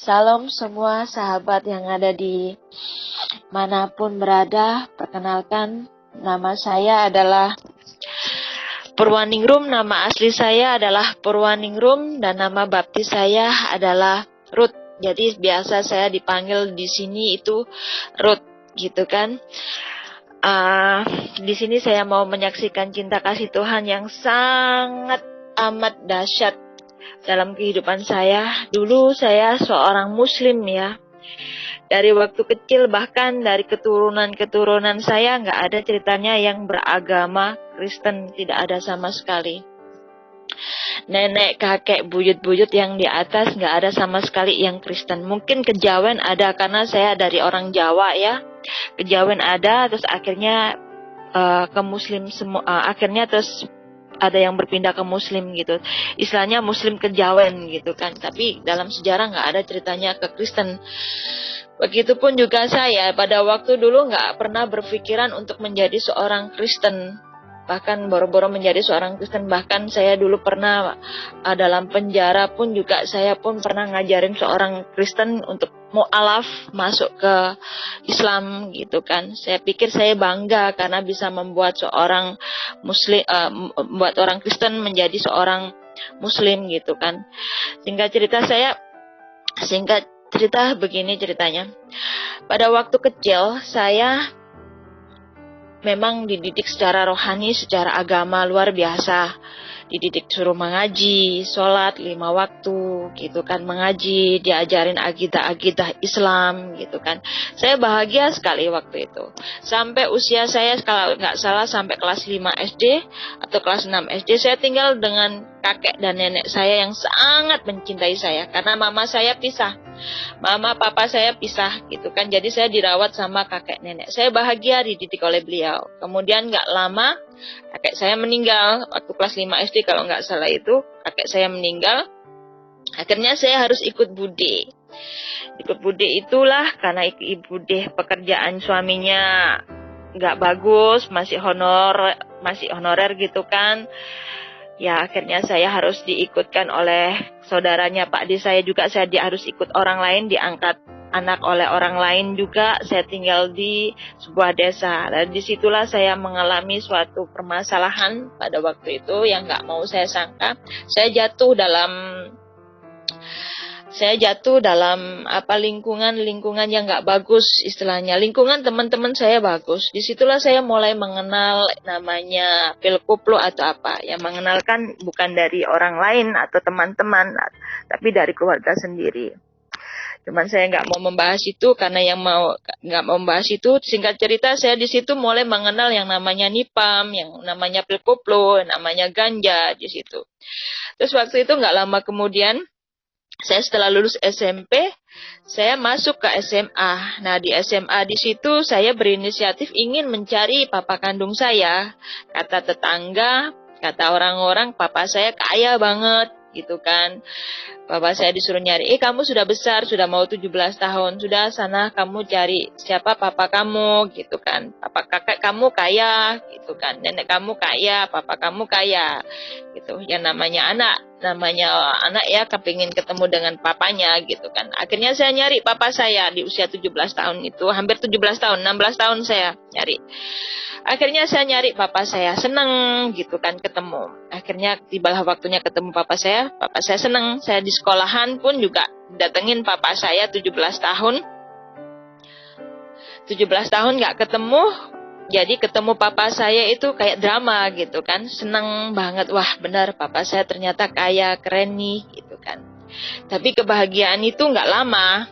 Salam semua sahabat yang ada di manapun berada. Perkenalkan, nama saya adalah Purwaningrum. Nama asli saya adalah Purwaningrum dan nama baptis saya adalah Ruth. Jadi biasa saya dipanggil di sini itu Ruth, gitu kan? Di sini saya mau menyaksikan cinta kasih Tuhan yang sangat amat dahsyat dalam kehidupan saya. Dulu saya seorang muslim ya. Dari waktu kecil bahkan dari keturunan saya nggak ada ceritanya yang beragama Kristen, tidak ada sama sekali. Nenek, kakek, buyut-buyut yang di atas nggak ada sama sekali yang Kristen. Mungkin kejawen ada karena saya dari orang Jawa ya. Kejawen ada, terus akhirnya ke Muslim semua. Akhirnya terus ada yang berpindah ke Muslim gitu. Istilahnya Muslim kejawen gitu kan. Tapi dalam sejarah nggak ada ceritanya ke Kristen. Begitupun juga saya pada waktu dulu nggak pernah berpikiran untuk menjadi seorang Kristen. Bahkan boro-boro menjadi seorang Kristen. Bahkan saya dulu pernah dalam penjara pun juga saya pun pernah ngajarin seorang Kristen untuk mu'alaf masuk ke Islam gitu kan. Saya pikir saya bangga karena bisa membuat seorang Muslim, membuat orang Kristen menjadi seorang Muslim gitu kan. Singkat cerita begini ceritanya. Pada waktu kecil saya memang dididik secara rohani, secara agama luar biasa. Dididik suruh mengaji, sholat 5 waktu, gitu kan, mengaji, diajarin akidah Islam, gitu kan. Saya bahagia sekali waktu itu. Sampai usia saya, kalau nggak salah, sampai kelas 5 SD atau kelas 6 SD, saya tinggal dengan kakek dan nenek saya yang sangat mencintai saya. Karena mama saya pisah. Mama, papa saya pisah, gitu kan. Jadi saya dirawat sama kakek nenek. Saya bahagia dididik oleh beliau. Kemudian nggak lama, kakek saya meninggal waktu kelas 5 SD kalau nggak salah itu. Kakek saya meninggal. Akhirnya saya harus ikut bude. Ikut bude itulah karena bude pekerjaan suaminya nggak bagus, masih honorer gitu kan. Ya akhirnya saya harus diikutkan oleh saudaranya Pak D saya juga. Saya harus ikut orang lain, diangkat anak oleh orang lain juga. Saya tinggal di sebuah desa. Dan disitulah saya mengalami suatu permasalahan pada waktu itu yang nggak mau saya sangka. Saya jatuh dalam lingkungan yang nggak bagus istilahnya. Lingkungan teman-teman saya bagus. Disitulah saya mulai mengenal namanya pil koplo atau apa. Yang mengenalkan bukan dari orang lain atau teman-teman, tapi dari keluarga sendiri. Cuman saya nggak mau membahas itu karena nggak mau membahas itu. Singkat cerita saya di situ mulai mengenal yang namanya nipam, yang namanya pil koplo, namanya ganja di situ. Terus waktu itu nggak lama kemudian, saya setelah lulus SMP, saya masuk ke SMA. Nah, di SMA di situ saya berinisiatif ingin mencari papa kandung saya. Kata tetangga, kata orang-orang, papa saya kaya banget, gitu kan. Papa saya disuruh nyari, kamu sudah besar, sudah mau 17 tahun, sudah sana kamu cari siapa papa kamu, gitu kan. Papa kakak kamu kaya, gitu kan. Nenek kamu kaya, papa kamu kaya, gitu. Yang namanya anak ya kepingin ketemu dengan papanya, gitu kan. Akhirnya saya nyari papa saya di usia 17 tahun itu, hampir 17 tahun, 16 tahun saya nyari. Akhirnya saya nyari papa saya, seneng gitu kan ketemu. Akhirnya tibalah waktunya ketemu papa saya seneng. Saya di sekolahan pun juga datengin papa saya 17 tahun. 17 tahun gak ketemu, jadi ketemu papa saya itu kayak drama gitu kan. Seneng banget, wah benar papa saya ternyata kaya, keren nih gitu kan. Tapi kebahagiaan itu gak lama.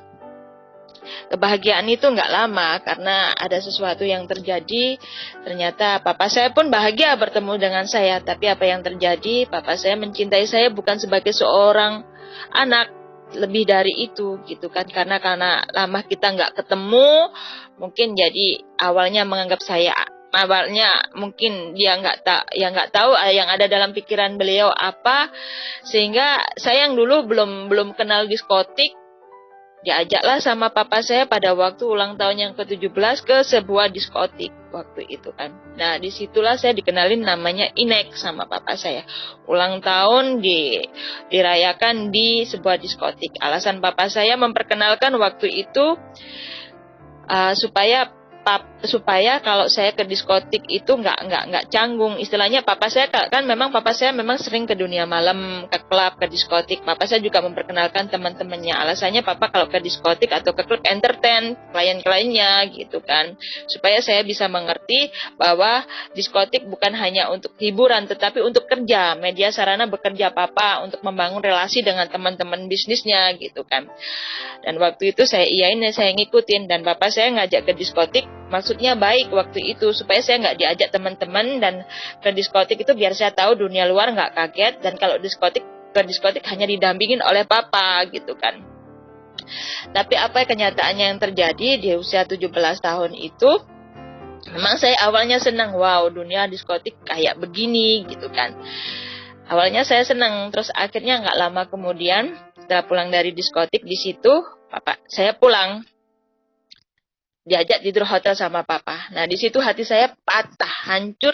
Kebahagiaan itu nggak lama karena ada sesuatu yang terjadi. Ternyata papa saya pun bahagia bertemu dengan saya. Tapi apa yang terjadi? Papa saya mencintai saya bukan sebagai seorang anak, lebih dari itu gitu kan. Karena lama kita nggak ketemu, mungkin jadi awalnya menganggap saya. Awalnya mungkin dia nggak tahu yang ada dalam pikiran beliau apa, sehingga saya yang dulu belum kenal diskotik. diajaklah sama papa saya pada waktu ulang tahun yang ke-17 ke sebuah diskotik waktu itu kan. Nah, disitulah saya dikenalin namanya Inek sama papa saya. Ulang tahun dirayakan di sebuah diskotik. Alasan papa saya memperkenalkan waktu itu supaya kalau saya ke diskotik itu nggak canggung. Istilahnya papa saya memang sering ke dunia malam, ke klub, ke diskotik. Papa saya juga memperkenalkan teman-temannya. Alasannya papa kalau ke diskotik atau ke klub entertain klien-kliennya gitu kan. Supaya saya bisa mengerti bahwa diskotik bukan hanya untuk hiburan tetapi untuk kerja, media sarana bekerja papa untuk membangun relasi dengan teman-teman bisnisnya gitu kan. Dan waktu itu saya iyain dan saya ngikutin, dan papa saya ngajak ke diskotik maksudnya baik waktu itu supaya saya nggak diajak teman-teman, dan ke diskotik itu biar saya tahu dunia luar nggak kaget, dan kalau ke diskotik hanya didampingin oleh papa gitu kan. Tapi apa kenyataannya yang terjadi di usia 17 tahun itu, memang saya awalnya senang, wow dunia diskotik kayak begini gitu kan. Awalnya saya senang, terus akhirnya nggak lama kemudian setelah pulang dari diskotik di situ, papa saya pulang. Diajak tidur hotel sama papa. Nah, di situ hati saya patah, hancur.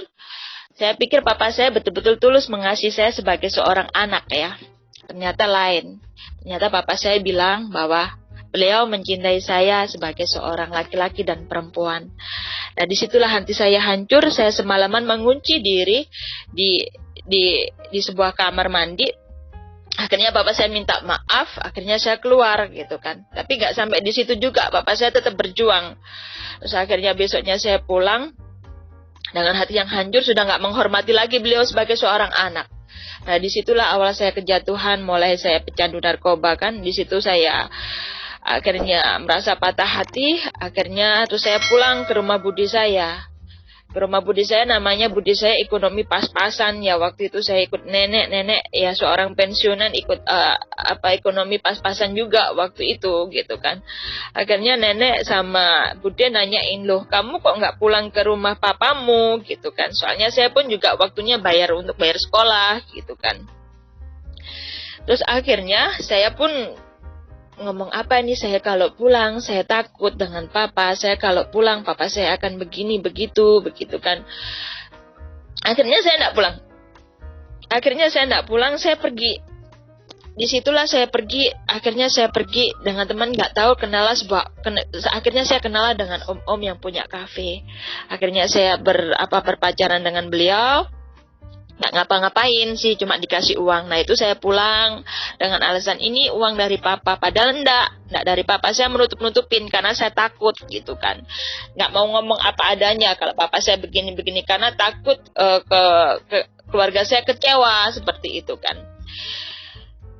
Saya pikir papa saya betul-betul tulus mengasihi saya sebagai seorang anak ya. Ternyata lain. Ternyata papa saya bilang bahwa beliau mencintai saya sebagai seorang laki-laki dan perempuan. Nah, disitulah hati saya hancur. Saya semalaman mengunci diri di sebuah kamar mandi. Akhirnya papa saya minta maaf, akhirnya saya keluar gitu kan. Tapi gak sampai di situ juga, papa saya tetap berjuang. Terus akhirnya besoknya saya pulang dengan hati yang hancur, sudah gak menghormati lagi beliau sebagai seorang anak. Nah, disitulah awal saya kejatuhan, mulai saya pecandu narkoba kan. Di situ saya akhirnya merasa patah hati, akhirnya terus saya pulang ke rumah budi saya. Ke rumah budi saya, namanya budi saya ekonomi pas-pasan ya. Waktu itu saya ikut nenek ya, seorang pensiunan ikut ekonomi pas-pasan juga waktu itu gitu kan. Akhirnya nenek sama budi nanyain, loh kamu kok nggak pulang ke rumah papamu gitu kan. Soalnya saya pun juga waktunya bayar sekolah gitu kan. Terus akhirnya saya pun ngomong apa nih, saya kalau pulang saya takut dengan papa, saya kalau pulang papa saya akan begini begitu kan. Akhirnya saya enggak pulang, saya pergi. Disitulah saya pergi, akhirnya saya pergi dengan teman, nggak tahu akhirnya saya kenal dengan om yang punya kafe. Akhirnya saya berpacaran dengan beliau. Nggak ngapa-ngapain sih, cuma dikasih uang. Nah, itu saya pulang dengan alasan ini uang dari papa, padahal enggak dari papa. Saya menutup-nutupin karena saya takut gitu kan. Nggak mau ngomong apa adanya kalau papa saya begini-begini karena takut ke keluarga saya kecewa seperti itu kan.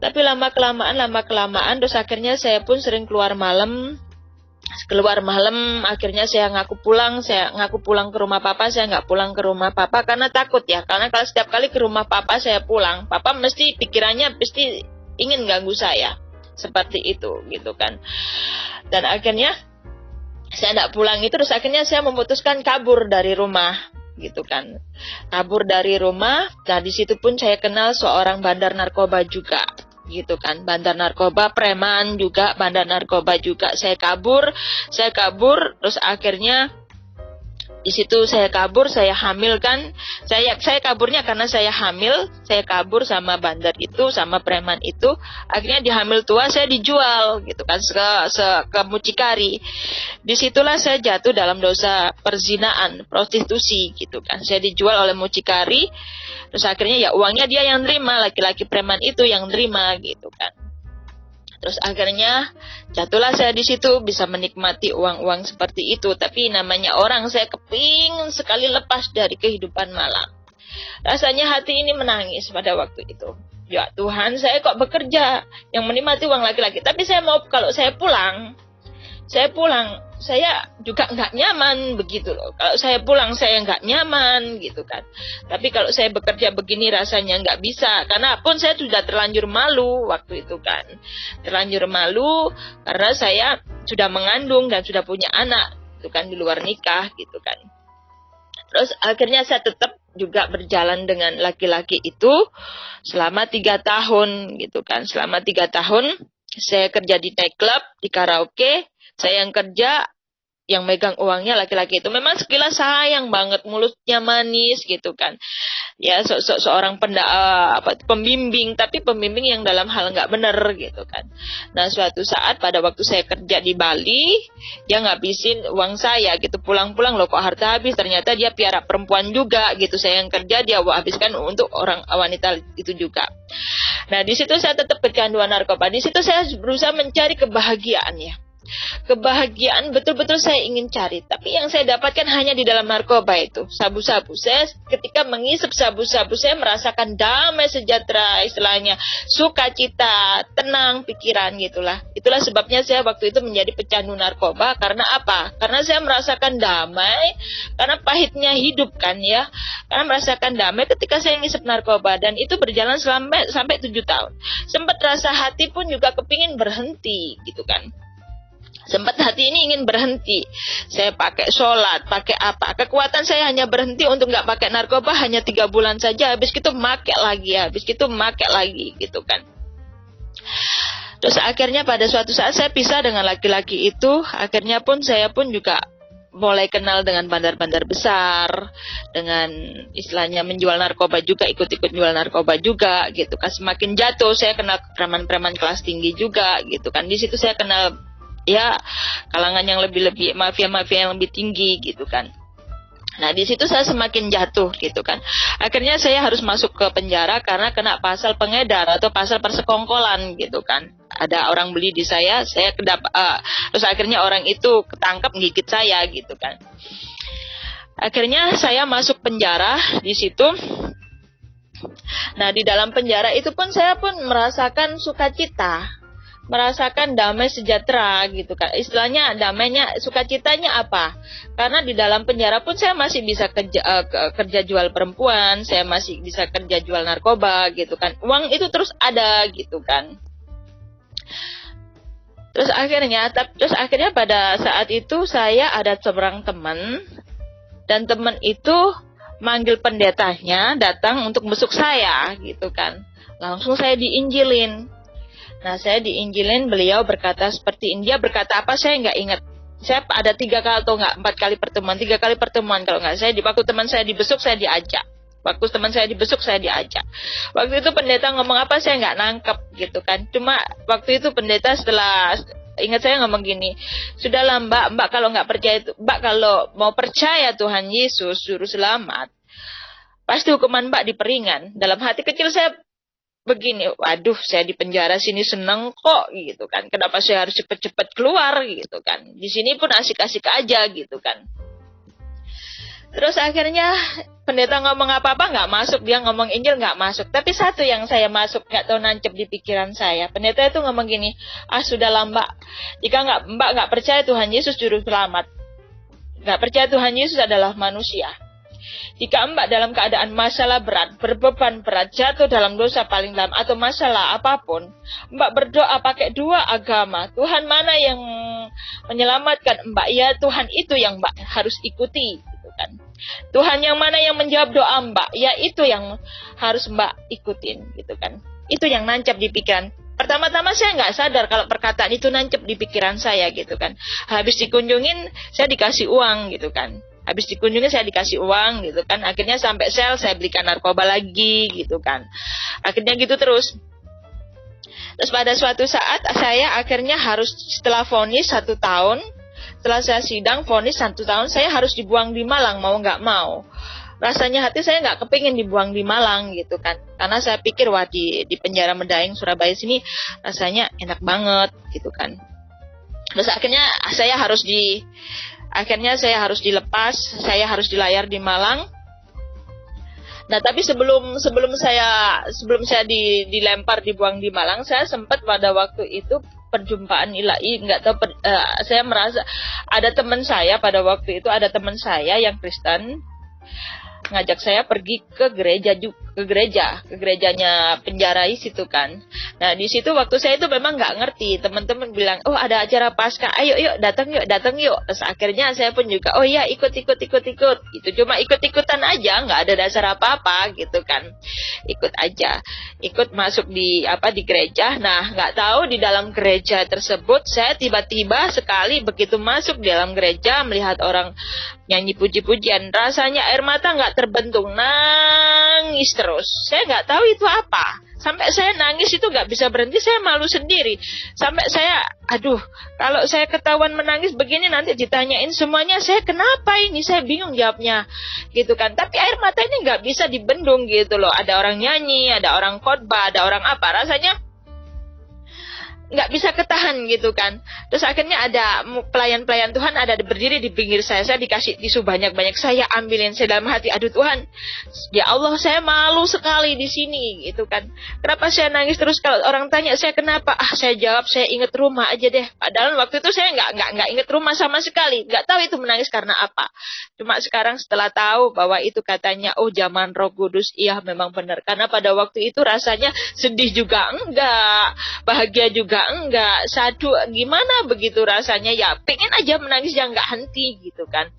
Tapi lama kelamaan terus akhirnya saya pun sering keluar malam, akhirnya saya ngaku pulang ke rumah papa. Saya nggak pulang ke rumah papa karena takut ya, karena kalau setiap kali ke rumah papa saya pulang, papa pikirannya ingin ganggu saya seperti itu gitu kan. Dan akhirnya saya nggak pulang itu, terus akhirnya saya memutuskan kabur dari rumah gitu kan, kabur dari rumah. Nah, di situ pun saya kenal seorang bandar narkoba juga gitu kan, bandar narkoba, preman juga, bandar narkoba juga. Saya kabur, terus akhirnya di situ saya kabur, saya hamil kan. Saya kaburnya karena saya hamil, saya kabur sama bandar itu, sama preman itu. Akhirnya di hamil tua saya dijual gitu kan ke mucikari. Disitulah saya jatuh dalam dosa perzinaan, prostitusi gitu kan. Saya dijual oleh mucikari. Terus akhirnya ya uangnya dia yang nerima, laki-laki preman itu yang nerima gitu kan. Terus akhirnya jatuhlah saya di situ, bisa menikmati uang-uang seperti itu. Tapi namanya orang, saya kepingin sekali lepas dari kehidupan malam. Rasanya hati ini menangis pada waktu itu. Ya Tuhan, saya kok bekerja yang menikmati uang laki-laki. Tapi saya mau, kalau saya pulang, saya juga nggak nyaman begitu loh. Kalau saya pulang saya nggak nyaman gitu kan. Tapi kalau saya bekerja begini rasanya nggak bisa, karena pun saya sudah terlanjur malu waktu itu kan. Terlanjur malu karena saya sudah mengandung dan sudah punya anak itu kan, di luar nikah gitu kan. Terus akhirnya saya tetap juga berjalan dengan laki-laki itu selama 3 tahun gitu kan. Selama 3 tahun Saya kerja di nightclub, di karaoke, saya yang kerja, yang megang uangnya laki-laki itu. Memang sekilas sayang banget, mulutnya manis gitu kan. Ya, seorang pembimbing, tapi pembimbing yang dalam hal nggak bener gitu kan. Nah, suatu saat pada waktu saya kerja di Bali, dia ngabisin uang saya gitu. Pulang-pulang loh kok harta habis, ternyata dia piara perempuan juga gitu. Saya yang kerja, dia habiskan untuk orang wanita itu juga. Nah, di situ saya tetap kecanduan narkoba. Di situ saya berusaha mencari kebahagiaan ya. Kebahagiaan betul-betul saya ingin cari, tapi yang saya dapatkan hanya di dalam narkoba itu, sabu-sabu. Saya ketika mengisap sabu-sabu, saya merasakan damai sejahtera, istilahnya sukacita, tenang pikiran gitulah. Itulah sebabnya saya waktu itu menjadi pecandu narkoba. Karena apa? Karena saya merasakan damai, karena pahitnya hidup kan ya. Karena merasakan damai ketika saya ngisap narkoba, dan itu berjalan sampai 7 tahun. Sempat rasa hati pun juga kepingin berhenti gitu kan. Sempat hati ini ingin berhenti. Saya pakai sholat, pakai apa. Kekuatan saya hanya berhenti untuk nggak pakai narkoba hanya 3 bulan saja. Habis itu pakai lagi, habis itu pakai lagi gitu kan. Terus akhirnya pada suatu saat saya pisah dengan laki-laki itu. Akhirnya pun saya pun juga mulai kenal dengan bandar-bandar besar, dengan istilahnya menjual narkoba juga, ikut-ikut jual narkoba juga gitu kan. Semakin jatuh saya kenal preman-preman kelas tinggi juga gitu kan. Di situ saya kenal ya kalangan yang lebih mafia-mafia yang lebih tinggi gitu kan. Nah, di situ saya semakin jatuh gitu kan. Akhirnya saya harus masuk ke penjara karena kena pasal pengedar atau pasal persekongkolan gitu kan. Ada orang beli di saya terus akhirnya orang itu ketangkep gigit saya gitu kan. Akhirnya saya masuk penjara di situ. Nah, di dalam penjara itu pun saya pun merasakan sukacita, merasakan damai sejahtera gitu kan. Istilahnya damainya, sukacitanya apa? Karena di dalam penjara pun saya masih bisa kerja jual perempuan, saya masih bisa kerja jual narkoba gitu kan. Uang itu terus ada gitu kan. Terus akhirnya pada saat itu saya ada seorang teman, dan teman itu manggil pendetanya datang untuk besuk saya gitu kan. Langsung saya diinjilin. Nah, saya diinjilin, beliau berkata seperti ini. Dia berkata apa saya nggak ingat. Saya ada 3 kali atau nggak 4 kali pertemuan. 3 kali pertemuan kalau nggak. Waktu teman saya dibesuk saya diajak. Waktu teman saya dibesuk saya diajak. Waktu itu pendeta ngomong apa saya nggak nangkep gitu kan. Cuma waktu itu pendeta setelah ingat saya ngomong gini, sudahlah mbak kalau nggak percaya itu, mbak kalau mau percaya Tuhan Yesus juru selamat, pasti hukuman mbak diperingan. Dalam hati kecil saya begini, waduh saya di penjara sini seneng kok gitu kan, kenapa saya harus cepet-cepet keluar gitu kan, di sini pun asik-asik aja gitu kan. Terus akhirnya pendeta ngomong apa-apa nggak masuk, dia ngomong Injil nggak masuk. Tapi satu yang saya masuk, nggak tahu nancep di pikiran saya. Pendeta itu ngomong gini, sudahlah mbak, jika mbak nggak percaya Tuhan Yesus juru selamat, nggak percaya Tuhan Yesus adalah manusia, jika mbak dalam keadaan masalah berat, berbeban berat, jatuh dalam dosa paling dalam, atau masalah apapun, mbak berdoa pakai 2 agama, Tuhan mana yang menyelamatkan mbak, ya Tuhan itu yang mbak harus ikuti gitu kan. Tuhan yang mana yang menjawab doa mbak, ya itu yang harus mbak ikutin gitu kan. Itu yang nancap di pikiran. Pertama-tama saya nggak sadar kalau perkataan itu nancap di pikiran saya gitu kan. Habis dikunjungin saya dikasih uang gitu kan. Habis dikunjungi saya dikasih uang gitu kan. Akhirnya sampai sel saya belikan narkoba lagi gitu kan. Akhirnya gitu terus. Terus pada suatu saat saya akhirnya harus setelah vonis 1 tahun. Setelah saya sidang vonis 1 tahun, saya harus dibuang di Malang mau nggak mau. Rasanya hati saya nggak kepingin dibuang di Malang gitu kan. Karena saya pikir wah di penjara Medaeng Surabaya sini rasanya enak banget gitu kan. Terus akhirnya saya harus dilepas, saya harus dilayar di Malang. Nah, tapi sebelum saya dilempar dibuang di Malang, saya sempat pada waktu itu perjumpaan ilahi, nggak tahu saya merasa ada teman saya pada waktu itu, ada teman saya yang Kristen ngajak saya pergi ke gereja ke gerejanya penjara di situ kan. Nah di situ waktu saya itu memang nggak ngerti, teman-teman bilang, oh ada acara Paskah, ayo yuk datang yuk. Terus akhirnya saya pun juga, oh iya ikut. Itu cuma ikut-ikutan aja, nggak ada dasar apa-apa gitu kan. Ikut aja, ikut masuk di gereja. Nah nggak tahu di dalam gereja tersebut saya tiba-tiba sekali begitu masuk di dalam gereja melihat orang nyanyi puji-pujian, rasanya air mata nggak terbendung, nangis terus. Saya nggak tahu itu apa. Sampai saya nangis itu nggak bisa berhenti, saya malu sendiri. Sampai saya, kalau saya ketahuan menangis begini nanti ditanyain semuanya, saya kenapa ini? Saya bingung jawabnya, gitu kan. Tapi air mata ini nggak bisa dibendung gitu loh. Ada orang nyanyi, ada orang khotbah, ada orang apa, rasanya nggak bisa ketahan gitu kan. Terus akhirnya ada pelayan-pelayan Tuhan ada berdiri di pinggir saya dikasih tisu banyak-banyak, saya ambilin. Saya dalam hati, aduh Tuhan, ya Allah saya malu sekali di sini gitu kan. Kenapa saya nangis terus? Kalau orang tanya saya kenapa, saya jawab saya inget rumah aja deh. Padahal waktu itu saya nggak inget rumah sama sekali, nggak tahu itu menangis karena apa. Cuma sekarang setelah tahu bahwa itu katanya zaman Roh Kudus, iya memang benar. Karena pada waktu itu rasanya sedih juga enggak, bahagia juga enggak, sadu gimana begitu rasanya, ya pengen aja menangis yang enggak henti gitu kan.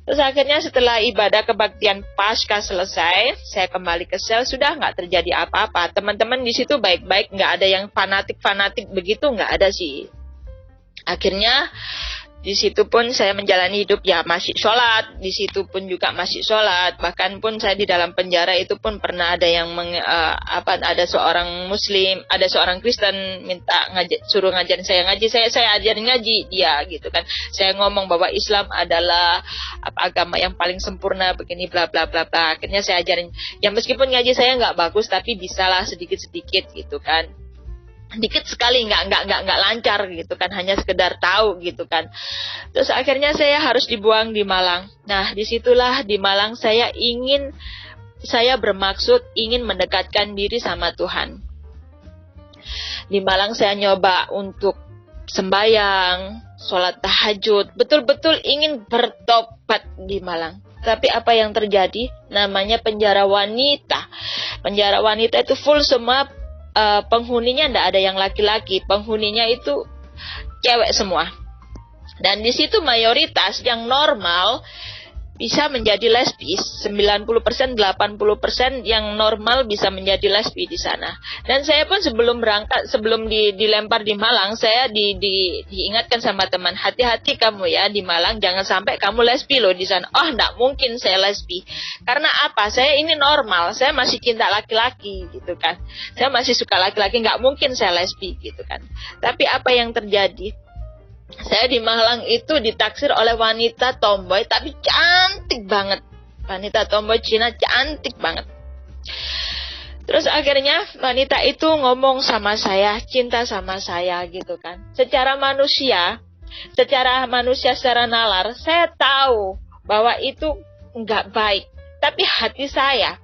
Terus akhirnya setelah ibadah kebaktian Paskah selesai, saya kembali ke sel, sudah nggak terjadi apa-apa. Teman-teman di situ baik-baik, nggak ada yang fanatik begitu, nggak ada sih. Akhirnya di situ pun saya menjalani hidup ya masih sholat, di situ pun juga masih sholat. Bahkan pun saya di dalam penjara itu pun pernah ada yang ada seorang Muslim, ada seorang Kristen minta suruh ngajarin saya ngaji, saya ajarin ngaji dia gitu kan. Saya ngomong bahwa Islam adalah agama yang paling sempurna begini bla bla bla bla. Akhirnya saya ajarin, ya meskipun ngaji saya nggak bagus tapi bisalah sedikit gitu kan. Dikit sekali, nggak lancar gitu kan, hanya sekedar tahu gitu kan. Terus akhirnya saya harus dibuang di Malang. Nah disitulah di Malang saya bermaksud ingin mendekatkan diri sama Tuhan. Di Malang saya nyoba untuk sembahyang, sholat tahajud, betul-betul ingin bertobat di Malang. Tapi apa yang terjadi? Namanya penjara wanita. Penjara wanita itu full semua. Penghuninya tidak ada yang laki-laki, penghuninya itu cewek semua. Dan di situ mayoritas yang normal bisa menjadi lesbis, 90%, 80% yang normal bisa menjadi lesbi di sana. Dan saya pun sebelum berangkat, sebelum dilempar di Malang, saya diingatkan sama teman, hati-hati kamu ya di Malang, jangan sampai kamu lesbi loh di sana. Oh, enggak mungkin saya lesbi. Karena apa? Saya ini normal, saya masih cinta laki-laki gitu kan. Saya masih suka laki-laki, enggak mungkin saya lesbi gitu kan. Tapi apa yang terjadi? Saya di Malang itu ditaksir oleh wanita tomboy tapi cantik banget. Wanita tomboy Cina cantik banget. Terus akhirnya wanita itu ngomong sama saya, cinta sama saya gitu kan. Secara manusia secara nalar, saya tahu bahwa itu enggak baik. Tapi hati saya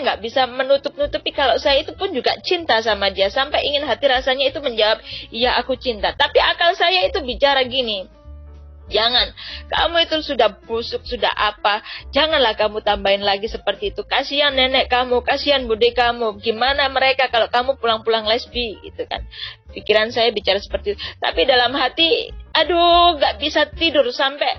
nggak bisa menutup-nutupi kalau saya itu pun juga cinta sama dia. Sampai ingin hati rasanya itu menjawab, iya aku cinta. Tapi akal saya itu bicara gini, jangan, kamu itu sudah busuk, sudah apa, janganlah kamu tambahin lagi seperti itu. Kasihan nenek kamu, kasihan bude kamu, gimana mereka kalau kamu pulang-pulang lesbi gitu kan. Pikiran saya bicara seperti itu. Tapi dalam hati, aduh gak bisa tidur, sampai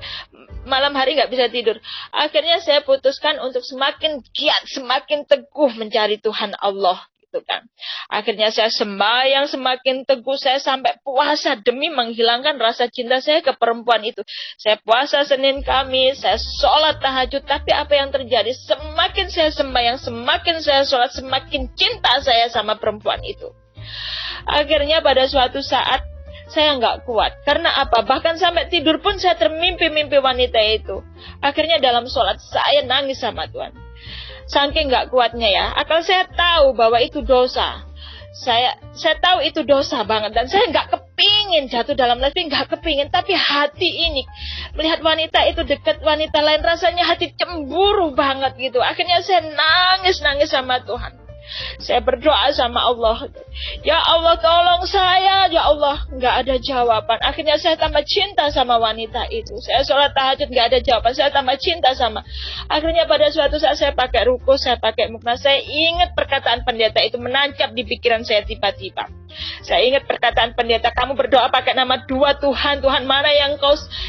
malam hari gak bisa tidur. Akhirnya saya putuskan untuk semakin giat, semakin teguh mencari Tuhan Allah gitu kan. Akhirnya saya sembahyang semakin teguh, saya sampai puasa demi menghilangkan rasa cinta saya ke perempuan itu. Saya puasa Senin Kamis, saya sholat tahajud. Tapi apa yang terjadi? Semakin saya sembahyang, semakin saya sholat, semakin cinta saya sama perempuan itu. Akhirnya pada suatu saat saya nggak kuat. Karena apa? Bahkan sampai tidur pun saya termimpi-mimpi wanita itu. Akhirnya dalam sholat saya nangis sama Tuhan. Saking nggak kuatnya ya. Akal saya tahu bahwa itu dosa. Saya tahu itu dosa banget. Dan saya nggak kepingin jatuh dalam lesbi, nggak kepingin. Tapi hati ini melihat wanita itu dekat wanita lain, rasanya hati cemburu banget gitu. Akhirnya saya nangis sama Tuhan. Saya berdoa sama Allah, ya Allah tolong saya, ya Allah. Nggak ada jawaban. Akhirnya saya tambah cinta sama wanita itu. Saya sholat tahajud nggak ada jawaban, saya tambah cinta sama. Akhirnya pada suatu saat saya pakai ruku, saya pakai mukna, saya ingat perkataan pendeta itu menancap di pikiran saya tiba-tiba. Saya ingat perkataan pendeta, kamu berdoa pakai nama dua Tuhan. Tuhan mana yang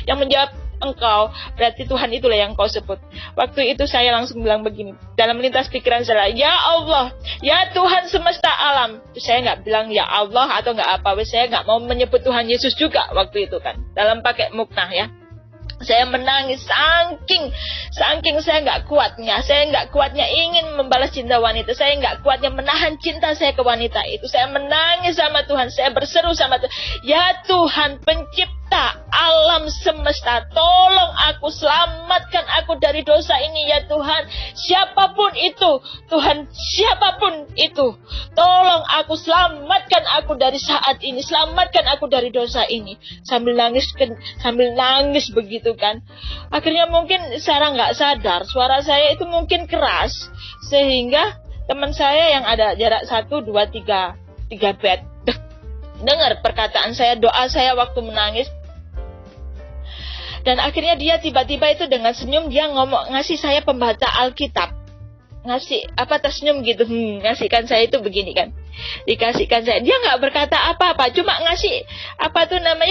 menjawab engkau, berarti Tuhan itulah yang kau sebut. Waktu itu saya langsung bilang begini, dalam lintas pikiran saya, ya Allah, ya Tuhan semesta alam. Saya nggak bilang ya Allah atau nggak apa, saya nggak mau menyebut Tuhan Yesus juga waktu itu kan, dalam pakai muknah ya. Saya menangis saking saya nggak kuatnya ingin membalas cinta wanita, saya nggak kuatnya menahan cinta saya ke wanita itu. Saya menangis sama Tuhan, saya berseru sama Tuhan, ya Tuhan pencipta alam semesta, tolong aku, selamatkan aku dari dosa ini ya Tuhan. Siapapun itu, Tuhan, siapapun itu, tolong aku, selamatkan aku dari saat ini, selamatkan aku dari dosa ini. Sambil nangis begitu kan. Akhirnya mungkin secara nggak sadar suara saya itu mungkin keras, sehingga teman saya yang ada jarak 1, 2, 3 bed dengar perkataan saya, doa saya waktu menangis. Dan akhirnya dia tiba-tiba itu dengan senyum dia ngasih saya pembaca Alkitab. Ngasih tersenyum gitu, ngasihkan saya itu begini kan, dikasihkan saya, dia nggak berkata apa-apa, cuma ngasih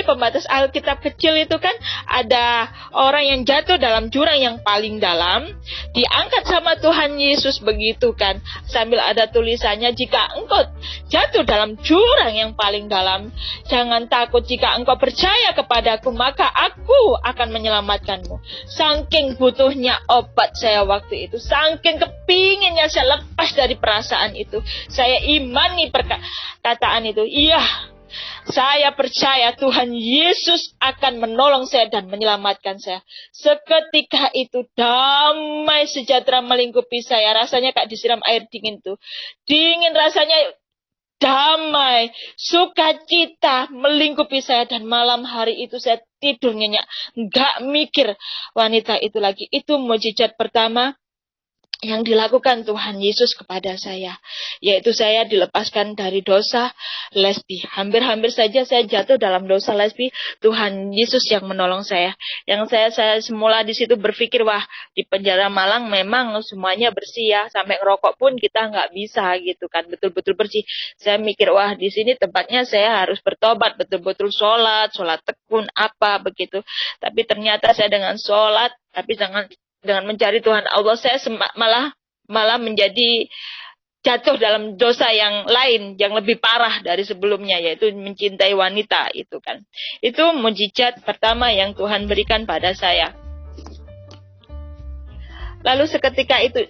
pembatas Alkitab kecil itu kan, ada orang yang jatuh dalam jurang yang paling dalam, diangkat sama Tuhan Yesus begitu kan, sambil ada tulisannya, jika engkau jatuh dalam jurang yang paling dalam, jangan takut, jika engkau percaya kepadaku, maka aku akan menyelamatkanmu. Saking butuhnya obat saya waktu itu, saking kepinginnya saya lepas dari perasaan itu, saya imani perkataan itu. Iya, saya percaya Tuhan Yesus akan menolong saya dan menyelamatkan saya. Seketika itu damai sejahtera melingkupi saya. Rasanya kayak disiram air dingin tuh. Dingin rasanya, damai, sukacita melingkupi saya. Dan malam hari itu saya tidur nyenyak, gak mikir wanita itu lagi. Itu mukjizat pertama yang dilakukan Tuhan Yesus kepada saya, yaitu saya dilepaskan dari dosa lesbi. Hampir-hampir saja saya jatuh dalam dosa lesbi, Tuhan Yesus yang menolong saya. Yang saya semula di situ berpikir, wah di penjara Malang memang semuanya bersih ya, sampai ngerokok pun kita nggak bisa gitu kan, betul-betul bersih. Saya mikir, wah di sini tempatnya saya harus bertobat, betul-betul sholat tekun apa begitu. Tapi ternyata saya dengan sholat, tapi dengan mencari Tuhan Allah, saya malah menjadi jatuh dalam dosa yang lain, yang lebih parah dari sebelumnya, yaitu mencintai wanita itu kan. Itu mukjizat pertama yang Tuhan berikan pada saya. Lalu seketika itu,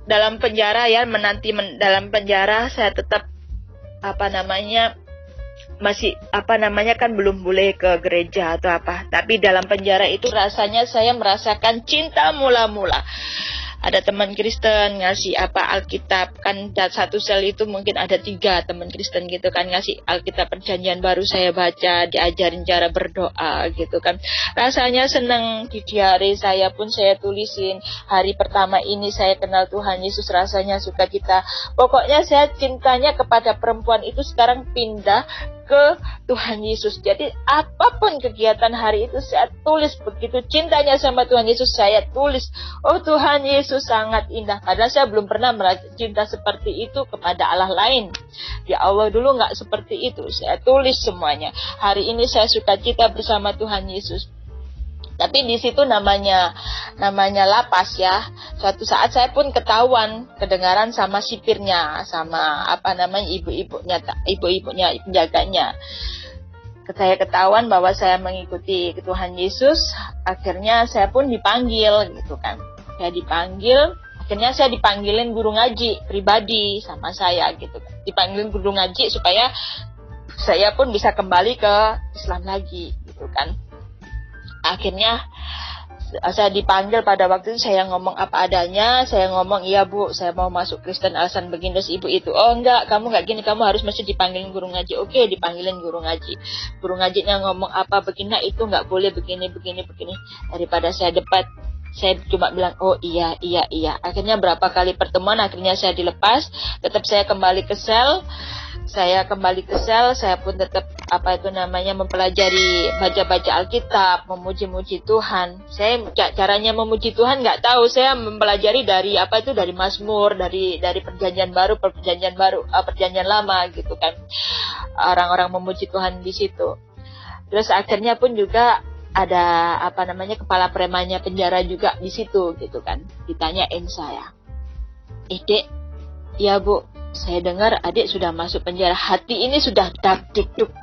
dalam penjara ya, dalam penjara saya tetap masih kan belum boleh ke gereja atau apa. Tapi dalam penjara itu rasanya saya merasakan cinta mula-mula. Ada teman Kristen ngasih Alkitab kan, satu sel itu mungkin ada 3 teman Kristen gitu kan, ngasih Alkitab Perjanjian Baru, saya baca, diajarin cara berdoa gitu kan. Rasanya senang. Di diari saya pun saya tulisin, hari pertama ini saya kenal Tuhan Yesus, rasanya sukacita. Pokoknya saya cintanya kepada perempuan itu sekarang pindah ke Tuhan Yesus. Jadi apapun kegiatan hari itu saya tulis begitu cintanya sama Tuhan Yesus, saya tulis, oh Tuhan Yesus sangat indah. Padahal saya belum pernah cinta seperti itu kepada Allah lain. Ya Allah, dulu nggak seperti itu. Saya tulis semuanya. Hari ini saya sukacita bersama Tuhan Yesus. Tapi di situ namanya lapas ya. Suatu saat saya pun kedengaran sama sipirnya, sama ibu-ibunya penjaganya. Saya ketahuan bahwa saya mengikuti Tuhan Yesus. Akhirnya saya pun dipanggil gitu kan. Akhirnya saya dipanggilin guru ngaji pribadi sama saya gitu kan. Dipanggilin guru ngaji supaya saya pun bisa kembali ke Islam lagi gitu kan. Akhirnya saya dipanggil, pada waktu itu saya ngomong apa adanya. Saya ngomong, iya Bu, saya mau masuk Kristen alasan begini. Terus ibu itu, oh enggak, kamu enggak gini, kamu harus mesti dipanggilin guru ngaji. Oke, dipanggilin guru ngaji. Guru ngajinya ngomong apa begini, itu enggak boleh begini. Daripada saya debat Saya cuma bilang, oh iya. Akhirnya berapa kali pertemuan, akhirnya saya dilepas. Tetap saya kembali ke sel. Saya pun tetap mempelajari, baca-baca Alkitab, memuji-muji Tuhan. Saya caranya memuji Tuhan nggak tahu. Saya mempelajari dari dari Mazmur, dari Perjanjian Baru, Perjanjian Lama gitu kan. Orang-orang memuji Tuhan di situ. Terus akhirnya pun juga ada kepala premannya penjara juga di situ gitu kan. Ditanyain saya, Dek, ya Bu, saya dengar adik sudah masuk penjara. Hati ini sudah dak dikduk.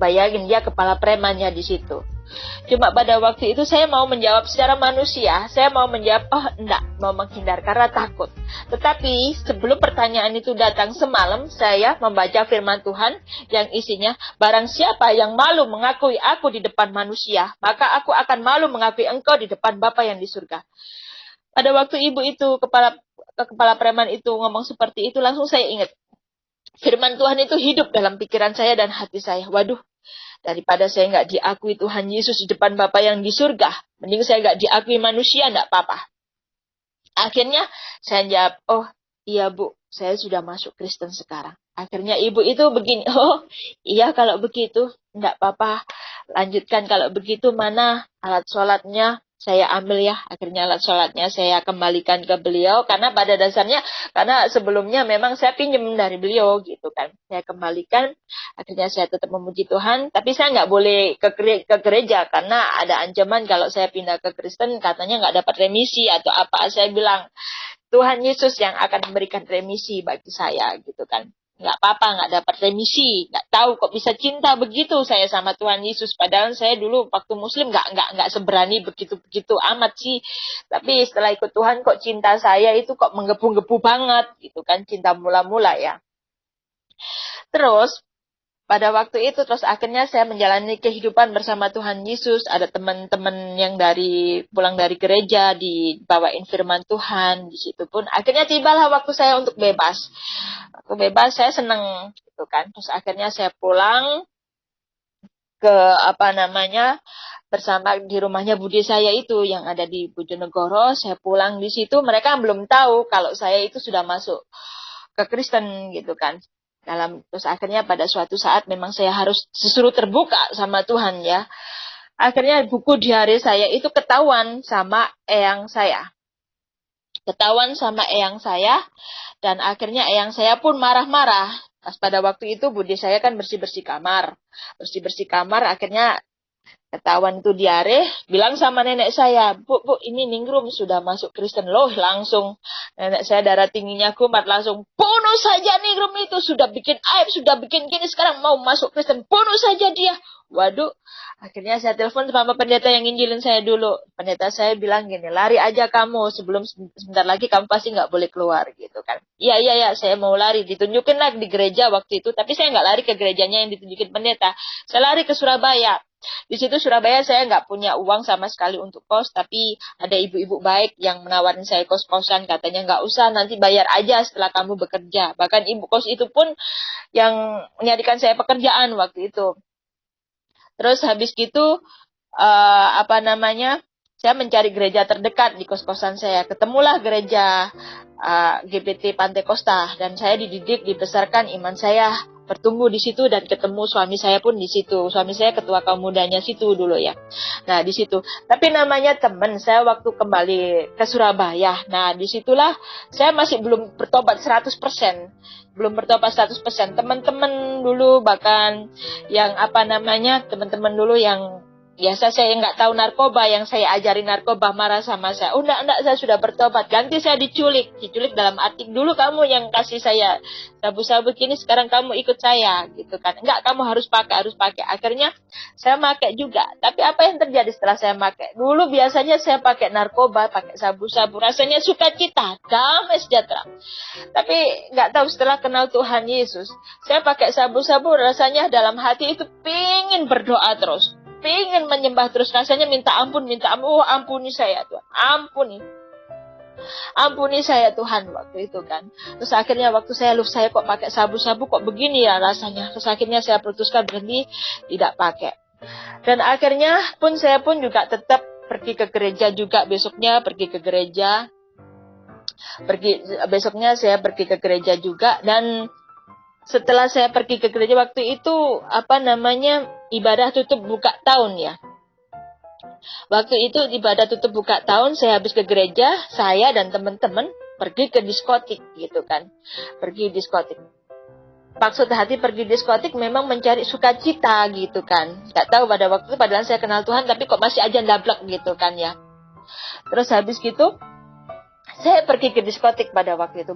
Bayangin, dia kepala premannya di situ. Cuma pada waktu itu saya mau menjawab secara manusia. Saya mau menjawab, oh enggak, mau menghindar karena takut. Tetapi sebelum pertanyaan itu datang semalam, saya membaca firman Tuhan yang isinya, barang siapa yang malu mengakui aku di depan manusia, maka aku akan malu mengakui engkau di depan Bapa yang di surga. Pada waktu ibu itu, kepala preman itu ngomong seperti itu, langsung saya ingat. Firman Tuhan itu hidup dalam pikiran saya dan hati saya. Waduh, daripada saya nggak diakui Tuhan Yesus di depan Bapa yang di surga, mending saya nggak diakui manusia, nggak apa-apa. Akhirnya saya jawab, oh iya Bu, saya sudah masuk Kristen sekarang. Akhirnya ibu itu begini, oh iya kalau begitu, nggak apa-apa, lanjutkan kalau begitu, mana alat sholatnya? Saya ambil ya. Akhirnya alat sholatnya saya kembalikan ke beliau. Karena pada dasarnya, karena sebelumnya memang saya pinjam dari beliau gitu kan. Saya kembalikan. Akhirnya saya tetap memuji Tuhan. Tapi saya nggak boleh ke gereja. Karena ada ancaman kalau saya pindah ke Kristen. Katanya nggak dapat remisi atau apa. Saya bilang, Tuhan Yesus yang akan memberikan remisi bagi saya gitu kan. Nggak apa-apa, nggak dapat remisi, nggak tahu kok bisa cinta begitu saya sama Tuhan Yesus. Padahal saya dulu waktu Muslim nggak seberani begitu amat sih. Tapi setelah ikut Tuhan kok cinta saya itu kok menggebu-gebu banget gitu kan, cinta mula-mula ya. Terus pada waktu itu terus akhirnya saya menjalani kehidupan bersama Tuhan Yesus. Ada teman-teman yang pulang dari gereja dibawain firman Tuhan di situ pun. Akhirnya tibalah waktu saya untuk bebas. Aku bebas, saya seneng gitu kan. Terus akhirnya saya pulang ke bersama di rumahnya Budi saya itu yang ada di Bojonegoro. Saya pulang di situ, mereka belum tahu kalau saya itu sudah masuk ke Kristen gitu kan. Terus akhirnya pada suatu saat memang saya harus disuruh terbuka sama Tuhan ya. Akhirnya buku diare saya itu ketahuan sama eyang saya. Dan akhirnya eyang saya pun marah-marah. Pas pada waktu itu Budi saya kan bersih-bersih kamar. Akhirnya ketahuan itu diare, bilang sama nenek saya, Bu, ini Ningrum sudah masuk Kristen loh. Langsung nenek saya darah tingginya kumat, langsung bunuh saja Ningrum itu, sudah bikin aib, sudah bikin gini, sekarang mau masuk Kristen, bunuh saja dia. Waduh, akhirnya saya telepon sama pendeta yang nginjilin saya dulu. Pendeta saya bilang gini, lari aja kamu, sebelum sebentar lagi kamu pasti nggak boleh keluar gitu kan. Iya, saya mau lari, ditunjukin lah di gereja waktu itu, tapi saya nggak lari ke gerejanya yang ditunjukin pendeta, saya lari ke Surabaya. Di situ Surabaya saya nggak punya uang sama sekali untuk kos, tapi ada ibu-ibu baik yang menawarin saya kos-kosan, katanya nggak usah, nanti bayar aja setelah kamu bekerja. Bahkan ibu kos itu pun yang menyadikan saya pekerjaan waktu itu. Terus habis gitu saya mencari gereja terdekat di kos-kosan saya. Ketemulah gereja GPT Pantai Costa, dan saya dididik, dibesarkan, iman saya bertumbuh di situ, dan ketemu suami saya pun di situ. Suami saya ketua kaum mudanya situ dulu ya. Nah, di situ. Tapi namanya teman saya waktu kembali ke Surabaya. Nah, disitulah saya masih belum bertobat 100%. Teman-teman dulu bahkan yang teman-teman dulu yang biasa saya nggak tahu narkoba, yang saya ajarin narkoba, marah sama saya. Oh enggak, saya sudah bertobat. Ganti saya diculik dalam arti dulu kamu yang kasih saya sabu-sabu gini, sekarang kamu ikut saya gitu kan. Enggak, kamu harus pakai. Akhirnya saya pakai juga. Tapi apa yang terjadi setelah saya pakai? Dulu biasanya saya pakai narkoba, pakai sabu-sabu, rasanya sukacita, damai sejahtera. Tapi nggak tahu setelah kenal Tuhan Yesus, saya pakai sabu-sabu, rasanya dalam hati itu pingin berdoa terus. Pengen menyembah terus, rasanya minta ampun. Oh, ampuni saya Tuhan, ampuni saya Tuhan waktu itu kan. Terus akhirnya waktu saya kok pakai sabu-sabu kok begini ya rasanya. Terus akhirnya saya putuskan berhenti, tidak pakai. Dan akhirnya saya pun juga tetap pergi ke gereja juga, besoknya pergi ke gereja. Besoknya saya pergi ke gereja juga, dan setelah saya pergi ke gereja waktu itu ibadah tutup buka tahun ya. Waktu itu ibadah tutup buka tahun, saya habis ke gereja, saya dan teman-teman pergi ke diskotik gitu kan. Pergi diskotik. Maksud hati pergi diskotik memang mencari sukacita gitu kan. Gak tahu pada waktu itu, padahal saya kenal Tuhan, tapi kok masih aja ndablek gitu kan ya. Terus habis gitu, saya pergi ke diskotik pada waktu itu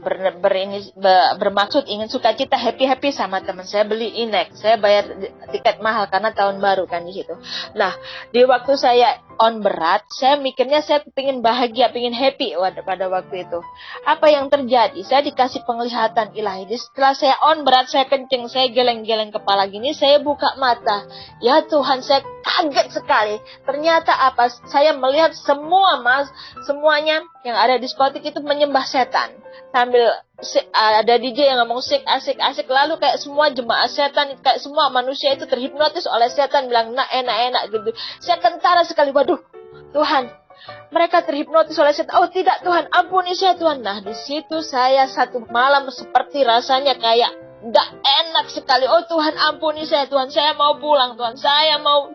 bermaksud ingin sukacita, happy sama teman. Saya beli inek, saya bayar tiket mahal karena tahun baru kan di situ. Nah, di waktu saya on berat, saya mikirnya saya pengen bahagia, pengen happy pada waktu itu. Apa yang terjadi? Saya dikasih penglihatan ilahi. Setelah saya on berat, saya kencing, saya geleng-geleng kepala gini, saya buka mata. Ya Tuhan, saya kaget sekali. Ternyata apa? Saya melihat semuanya yang ada di diskotik itu menyembah setan. Sambil ada DJ yang ngomong asik, lalu kayak semua jemaah setan, kayak semua manusia itu terhipnotis oleh setan, bilang enak gitu. Saya kentara sekali, waduh Tuhan, mereka terhipnotis oleh setan. Oh tidak Tuhan, ampuni saya Tuhan. Nah di situ saya satu malam seperti rasanya kayak gak enak sekali. Oh Tuhan, ampuni saya Tuhan, saya mau pulang Tuhan, saya mau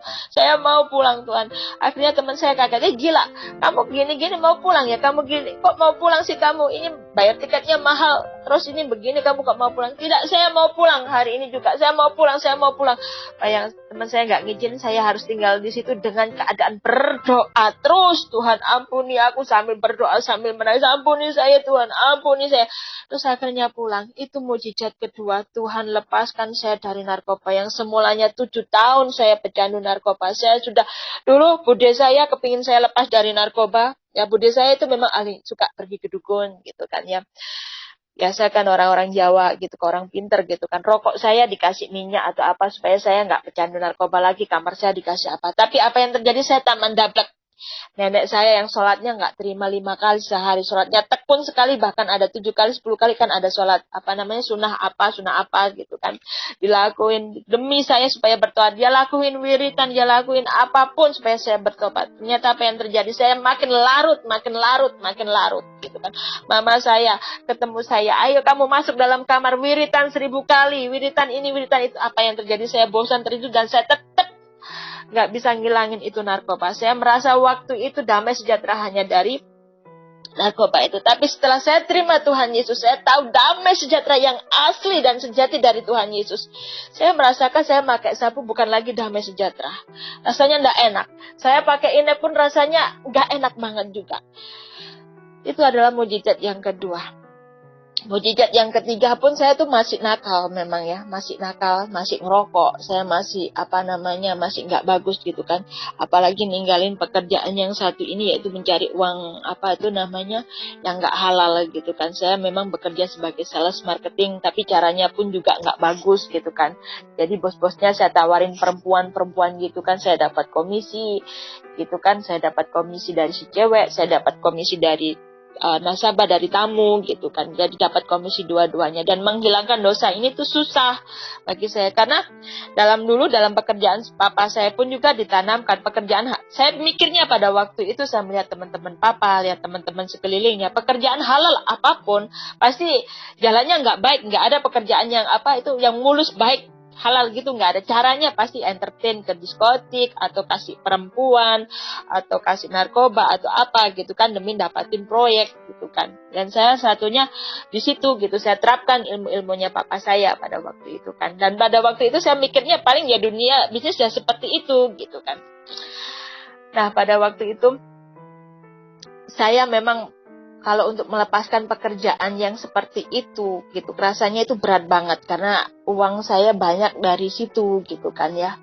pulang Tuhan. Akhirnya teman saya kaget, gila, kamu gini mau pulang ya, kamu gini, kok mau pulang sih kamu, ini bayar tiketnya mahal, terus ini begini kamu kok mau pulang? Tidak, saya mau pulang hari ini juga, saya mau pulang. Yang teman saya gak ngizin, saya harus tinggal di situ dengan keadaan berdoa terus. Tuhan ampuni aku, sambil berdoa sambil menangis, ampuni saya Tuhan, ampuni saya. Terus akhirnya pulang. Itu mujizat kedua, Tuhan lepaskan saya dari narkoba. Yang semulanya 7 tahun saya pecandu narkoba. Saya sudah, dulu bude saya kepingin saya lepas dari narkoba. Ya bude saya itu memang suka pergi ke dukun gitu kan ya. Biasa kan orang-orang Jawa gitu, orang pinter gitu kan. Rokok saya dikasih minyak atau apa supaya saya nggak pecandu narkoba lagi. Kamar saya dikasih apa. Tapi apa yang terjadi, saya tak mendablek. Nenek saya yang sholatnya nggak terima 5 kali sehari, sholatnya tekun sekali, bahkan ada 7 kali, 10 kali kan ada sholat sunnah apa gitu kan, dilakuin demi saya supaya bertobat. Dia lakuin wiritan, dia lakuin apapun supaya saya bertobat. Ternyata apa yang terjadi, saya makin larut gitu kan. Mama saya ketemu saya, ayo kamu masuk dalam kamar, wiritan 1000 kali, wiritan ini, wiritan itu. Apa yang terjadi, saya bosan terus, dan saya tetap nggak bisa ngilangin itu narkoba. Saya merasa waktu itu damai sejahtera hanya dari narkoba itu. Tapi setelah saya terima Tuhan Yesus, saya tahu damai sejahtera yang asli dan sejati dari Tuhan Yesus. Saya merasakan saya pakai sapu bukan lagi damai sejahtera. Rasanya nggak enak. Saya pakai ini pun rasanya nggak enak banget juga. Itu adalah mujizat yang kedua. Mujizat yang ketiga pun saya tuh masih nakal memang ya, masih nakal, masih ngerokok, saya masih masih nggak bagus gitu kan, apalagi ninggalin pekerjaan yang satu ini, yaitu mencari uang yang nggak halal gitu kan. Saya memang bekerja sebagai sales marketing, tapi caranya pun juga nggak bagus gitu kan. Jadi bos-bosnya saya tawarin perempuan gitu kan, saya dapat komisi gitu kan, saya dapat komisi dari si cewek, saya dapat komisi dari nasabah, dari tamu gitu kan. Jadi dapat komisi dua-duanya, dan menghilangkan dosa ini tuh susah bagi saya, karena dalam pekerjaan papa saya pun juga ditanamkan pekerjaan. Saya mikirnya pada waktu itu, saya melihat teman-teman papa, lihat teman-teman sekelilingnya, pekerjaan halal apapun pasti jalannya nggak baik, nggak ada pekerjaan yang yang mulus baik halal gitu, nggak ada. Caranya pasti entertain ke diskotik, atau kasih perempuan, atau kasih narkoba, atau apa gitu kan, demi dapatin proyek gitu kan. Dan saya satunya di situ gitu, saya terapkan ilmu-ilmunya papa saya pada waktu itu kan. Dan pada waktu itu saya mikirnya paling ya dunia bisnis ya seperti itu gitu kan. Nah pada waktu itu saya memang, kalau untuk melepaskan pekerjaan yang seperti itu gitu, rasanya itu berat banget, karena uang saya banyak dari situ gitu kan ya.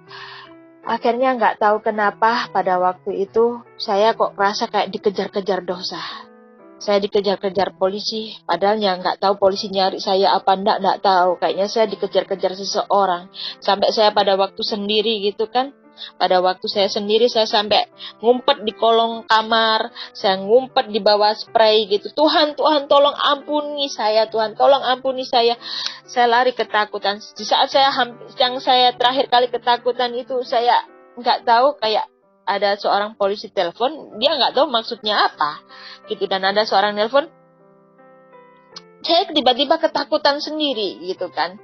Akhirnya nggak tahu kenapa pada waktu itu saya kok merasa kayak dikejar-kejar dosa. Saya dikejar-kejar polisi, padahal ya nggak tahu polisi nyari saya apa nggak tahu. Kayaknya saya dikejar-kejar seseorang. Sampai saya pada waktu sendiri gitu kan. Pada waktu saya sendiri, saya sampai ngumpet di kolong kamar, saya ngumpet di bawah spray gitu. Tuhan tolong ampuni saya, Tuhan tolong ampuni saya. Saya lari ketakutan. Di saat yang saya terakhir kali ketakutan itu, saya nggak tahu, kayak ada seorang polisi telepon, dia nggak tahu maksudnya apa gitu, dan ada seorang nelpon, saya tiba-tiba ketakutan sendiri gitu kan.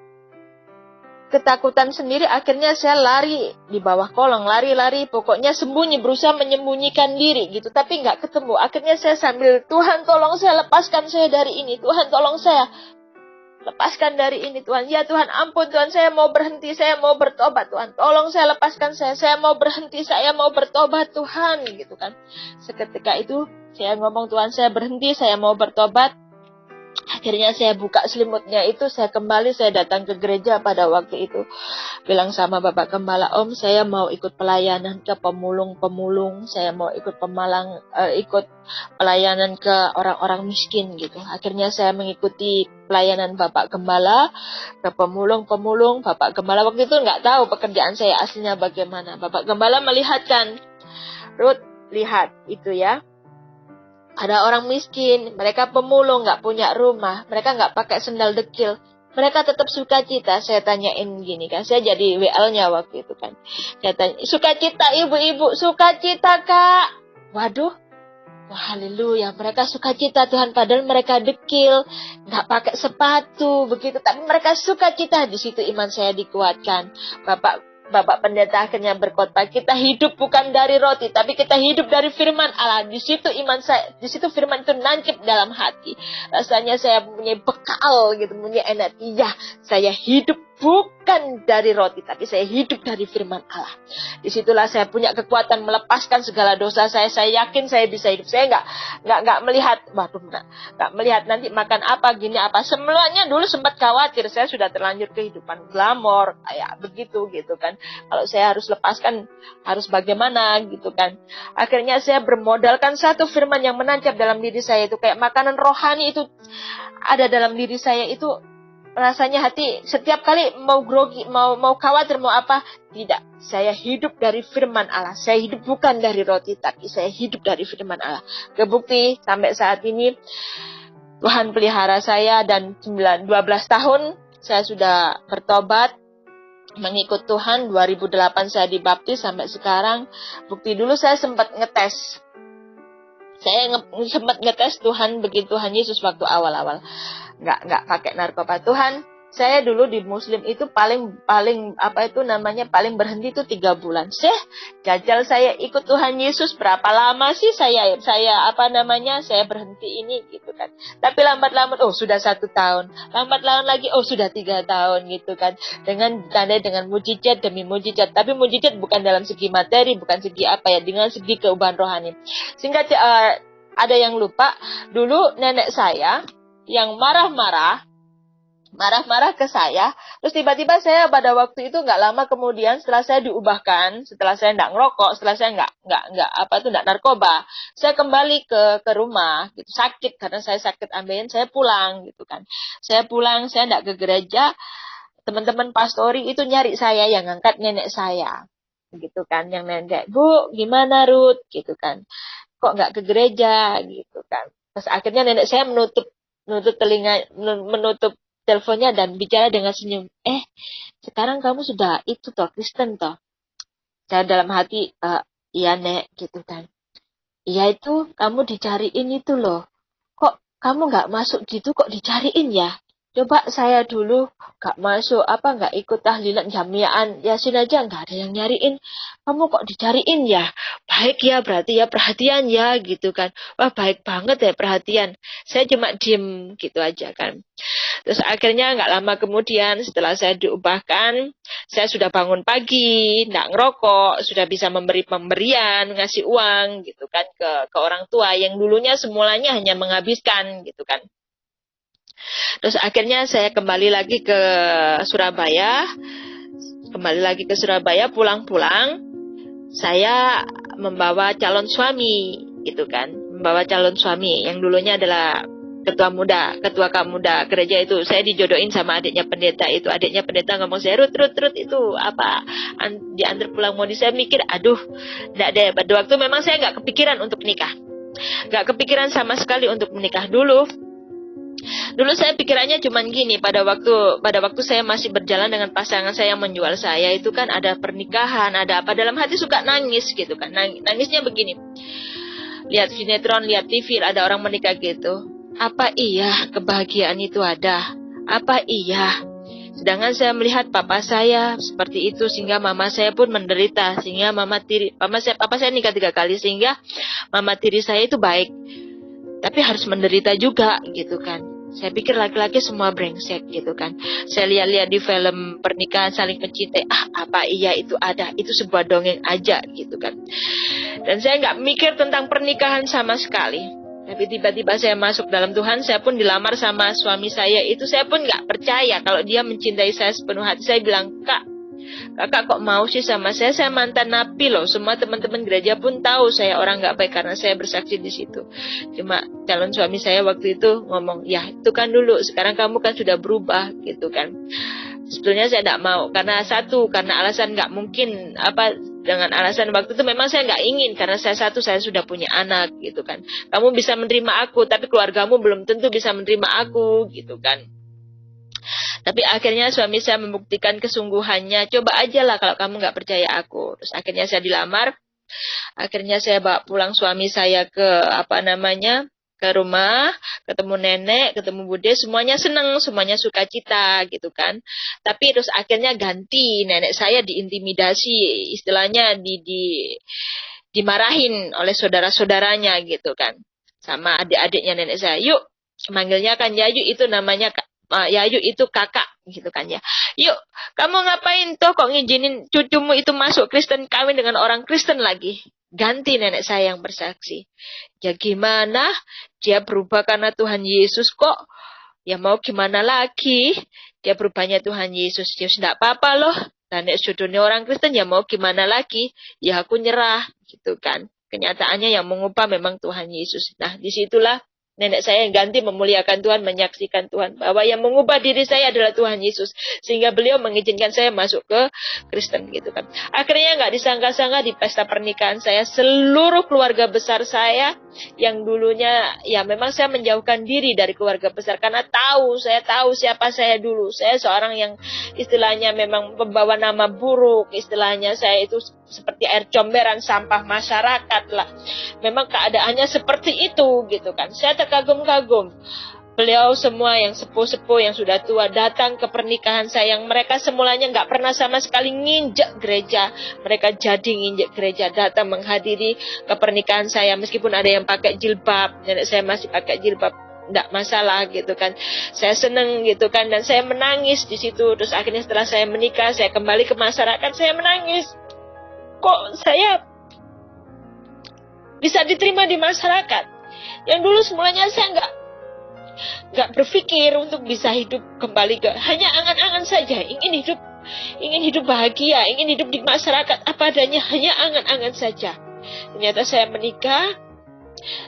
Ketakutan sendiri, akhirnya saya lari di bawah kolong, lari, pokoknya sembunyi, berusaha menyembunyikan diri gitu, tapi nggak ketemu. Akhirnya saya sambil, Tuhan tolong saya, lepaskan saya dari ini, Tuhan tolong saya, lepaskan dari ini Tuhan, ya Tuhan ampun Tuhan, saya mau berhenti, saya mau bertobat Tuhan, tolong saya, lepaskan saya mau berhenti, saya mau bertobat Tuhan gitu kan. Seketika itu saya ngomong, Tuhan saya berhenti, saya mau bertobat. Akhirnya saya buka selimutnya itu, saya kembali, saya datang ke gereja pada waktu itu. Bilang sama Bapak Gembala, Om saya mau ikut pelayanan ke pemulung-pemulung, saya mau ikut ikut pelayanan ke orang-orang miskin gitu. Akhirnya saya mengikuti pelayanan Bapak Gembala ke pemulung-pemulung. Bapak Gembala waktu itu nggak tahu pekerjaan saya aslinya bagaimana. Bapak Gembala melihatkan, Ruth, lihat itu ya. Ada orang miskin, mereka pemulung, nggak punya rumah, mereka nggak pakai sendal dekil, mereka tetap sukacita. Saya tanyain gini kan, saya jadi WL-nya waktu itu kan. Saya tanya, sukacita ibu-ibu, sukacita kak. Waduh, wah haleluya, mereka sukacita Tuhan, padahal mereka dekil, nggak pakai sepatu begitu, tapi mereka sukacita. Di situ iman saya dikuatkan. Bapak pendeta akhirnya berkhotbah, kita hidup bukan dari roti, tapi kita hidup dari firman Allah. Di situ iman saya, di situ firman itu nancip dalam hati. Rasanya saya punya bekal gitu, punya energi. Ya, saya hidup bukan dari roti, tapi saya hidup dari firman Allah. Disitulah saya punya kekuatan melepaskan segala dosa saya. Saya yakin saya bisa hidup. Saya nggak melihat, nggak melihat nanti makan apa, gini apa. Semuanya dulu sempat khawatir. Saya sudah terlanjur kehidupan glamor, kayak begitu gitu kan. Kalau saya harus lepaskan, harus bagaimana gitu kan. Akhirnya saya bermodalkan satu firman yang menancap dalam diri saya itu, kayak makanan rohani itu ada dalam diri saya itu. Rasanya hati setiap kali mau grogi, mau khawatir, mau apa, tidak. Saya hidup dari firman Allah. Saya hidup bukan dari roti, tapi saya hidup dari firman Allah. Kebukti sampai saat ini Tuhan pelihara saya, dan 12 tahun saya sudah bertobat, mengikut Tuhan. 2008 saya dibaptis sampai sekarang. Bukti dulu saya sempat ngetes. Saya sempat ngetes Tuhan, begitu Tuhan Yesus waktu awal-awal. Nggak pakai narkoba. Tuhan, saya dulu di Muslim itu paling berhenti itu 3 bulan. Jajal saya ikut Tuhan Yesus berapa lama sih saya berhenti ini gitu kan. Tapi lambat-lambat, sudah 1 tahun. Lambat-lambat lagi, sudah 3 tahun gitu kan. Dengan mujizat demi mujizat. Tapi mujizat bukan dalam segi materi, bukan segi dengan segi keubahan rohani. Sehingga ada yang lupa, dulu nenek saya yang marah-marah ke saya, terus tiba-tiba saya pada waktu itu nggak lama kemudian setelah saya diubahkan, setelah saya nggak ngerokok, setelah saya nggak narkoba, saya kembali ke rumah gitu, sakit karena saya sakit ambeien, saya pulang gitu kan, saya nggak ke gereja, teman-teman pastori itu nyari saya, yang ngangkat nenek saya gitu kan, yang nenek, Bu gimana Ruth gitu kan, kok nggak ke gereja gitu kan. Terus akhirnya nenek saya menutup teleponnya dan bicara dengan senyum. Sekarang kamu sudah itu toh, Kristen toh. Saya dalam hati, iya Nek gitu kan. Iya itu kamu dicariin itu loh. Kok kamu nggak masuk gitu, kok dicariin ya? Coba saya dulu nggak masuk, nggak ikut tahlilan jamiaan, Yasin aja nggak ada yang nyariin. Kamu kok dicariin ya? Baik ya, berarti ya perhatian ya gitu kan. Wah baik banget ya perhatian. Saya cuma diem gitu aja kan. Terus akhirnya nggak lama kemudian setelah saya diubahkan, saya sudah bangun pagi, nggak ngerokok, sudah bisa memberi pemberian, ngasih uang gitu kan ke orang tua yang dulunya semulanya hanya menghabiskan gitu kan. Terus akhirnya saya kembali lagi ke Surabaya, pulang-pulang, saya membawa calon suami gitu kan, yang dulunya adalah ketua Kamuda gereja itu. Saya dijodohin sama adiknya pendeta itu. Adiknya pendeta ngomong saya, Ruth itu diantar pulang modi. Saya mikir, enggak deh. Pada waktu memang saya enggak kepikiran untuk menikah. Enggak kepikiran sama sekali untuk menikah dulu. Dulu saya pikirannya cuman gini, pada waktu saya masih berjalan dengan pasangan saya yang menjual saya, itu kan ada pernikahan, ada apa, dalam hati suka nangis gitu kan. Nangisnya begini. Lihat sinetron, lihat TV, ada orang menikah gitu. Apa iya kebahagiaan itu ada? Apa iya? Sedangkan saya melihat papa saya seperti itu, sehingga mama saya pun menderita, sehingga papa saya nikah 3 kali, sehingga mama tiri saya itu baik, tapi harus menderita juga gitu kan. Saya pikir laki-laki semua brengsek gitu kan. Saya lihat-lihat di film pernikahan saling mencintai, apa iya itu ada, itu sebuah dongeng aja gitu kan. Dan saya nggak mikir tentang pernikahan sama sekali. Tapi tiba-tiba saya masuk dalam Tuhan, saya pun dilamar sama suami saya. Itu saya pun nggak percaya kalau dia mencintai saya sepenuh hati. Saya bilang, kakak kok mau sih sama saya? Saya mantan napi loh. Semua teman-teman gereja pun tahu saya orang nggak baik karena saya bersaksi di situ. Cuma calon suami saya waktu itu ngomong, ya itu kan dulu, sekarang kamu kan sudah berubah gitu kan. Sebetulnya saya tidak mau karena alasan nggak mungkin dengan alasan waktu itu memang saya nggak ingin, karena saya sudah punya anak gitu kan. Kamu bisa menerima aku, tapi keluargamu belum tentu bisa menerima aku gitu kan. Tapi akhirnya suami saya membuktikan kesungguhannya. Coba aja lah kalau kamu nggak percaya aku. Terus akhirnya saya dilamar. Akhirnya saya bawa pulang suami saya ke rumah, ketemu nenek, ketemu bude, semuanya seneng, semuanya sukacita gitu kan. Tapi terus akhirnya ganti, nenek saya diintimidasi, istilahnya dimarahin oleh saudara-saudaranya gitu kan. Sama adik-adiknya nenek saya, yuk, manggilnya kan Yayu, itu namanya Yayu itu kakak gitu kan ya. Yuk, kamu ngapain toh kok ngizinin cucumu itu masuk Kristen, kawin dengan orang Kristen lagi? Ganti nenek saya yang bersaksi. Ya gimana? Dia berubah karena Tuhan Yesus kok. Ya mau gimana lagi? Dia berubahnya Tuhan Yesus. Ya sudah apa-apa loh. Dan nek jodohnya orang Kristen, ya mau gimana lagi? Ya aku nyerah gitu kan. Kenyataannya yang mengubah memang Tuhan Yesus. Nah, disitulah nenek saya yang ganti memuliakan Tuhan, menyaksikan Tuhan, bahwa yang mengubah diri saya adalah Tuhan Yesus. Sehingga beliau mengizinkan saya masuk ke Kristen gitu kan. Akhirnya nggak disangka-sangka di pesta pernikahan saya, seluruh keluarga besar saya yang dulunya, ya memang saya menjauhkan diri dari keluarga besar karena saya tahu siapa saya dulu. Saya seorang yang istilahnya memang membawa nama buruk, istilahnya saya itu seperti air comberan, sampah masyarakat lah. Memang keadaannya seperti itu gitu kan. Saya terkagum-kagum. Beliau semua yang sepuh-sepuh, yang sudah tua, datang ke pernikahan saya, yang mereka semulanya nggak pernah sama sekali nginjek gereja. Mereka jadi nginjek gereja, datang menghadiri ke pernikahan saya. Meskipun ada yang pakai jilbab, nenek saya masih pakai jilbab, nggak masalah gitu kan. Saya seneng gitu kan, dan saya menangis di situ. Terus akhirnya setelah saya menikah, saya kembali ke masyarakat, saya menangis. Kok saya bisa diterima di masyarakat? Yang dulu semulanya saya nggak berpikir untuk bisa hidup kembali hanya angan-angan saja, ingin hidup bahagia, ingin hidup di masyarakat apa adanya, hanya angan-angan saja. Ternyata saya menikah,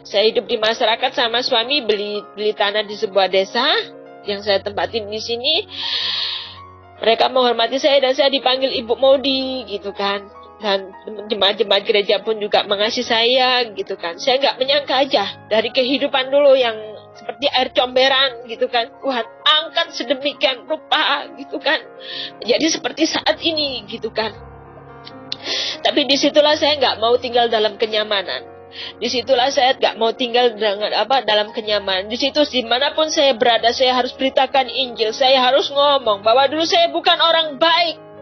saya hidup di masyarakat sama suami, beli tanah di sebuah desa yang saya tempatin di sini. Mereka menghormati saya dan saya dipanggil Ibu Maudi gitu kan. Dan jemaat-jemaat gereja pun juga mengasihi saya gitu kan. Saya nggak menyangka aja dari kehidupan dulu yang seperti air comberan gitu kan, Tuhan angkat sedemikian rupa gitu kan, jadi seperti saat ini gitu kan. Tapi disitulah saya nggak mau tinggal dalam kenyamanan. Disitulah saya nggak mau tinggal dalam kenyamanan. Di situ dimanapun saya berada, saya harus beritakan Injil. Saya harus ngomong bahwa dulu saya bukan orang baik.